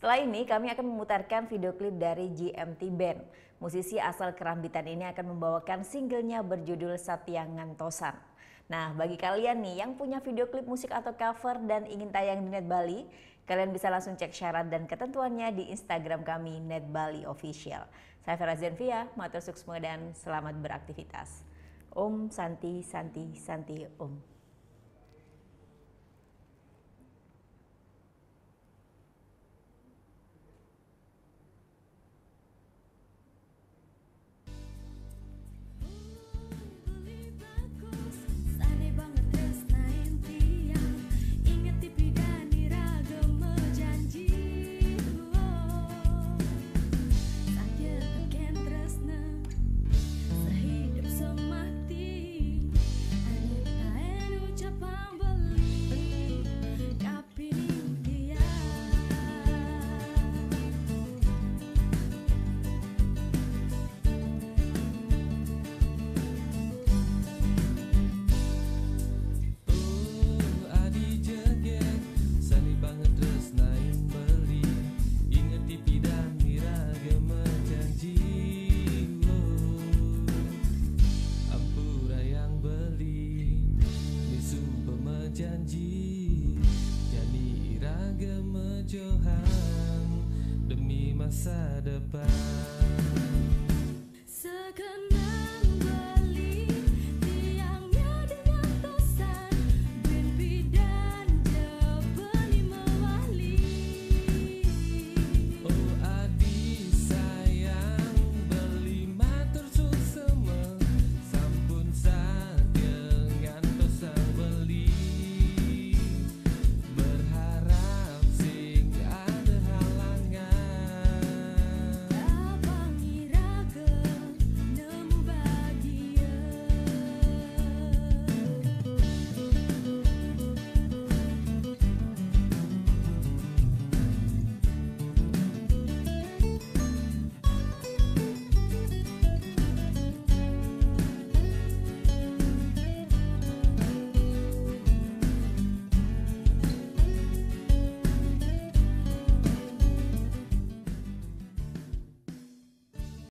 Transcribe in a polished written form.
Setelah ini kami akan memutarkan video klip dari GMT Band. Musisi asal Kerambitan ini akan membawakan singlenya berjudul Satya Ngantosan. Nah, bagi kalian nih yang punya video klip musik atau cover dan ingin tayang di Net Bali, kalian bisa langsung cek syarat dan ketentuannya di Instagram kami Net Bali Official. Saya Vera Zenvia, matur suksma dan selamat beraktivitas. Om Santi Santi Santi Om. Janji jadi iraga mejohan demi masa depan.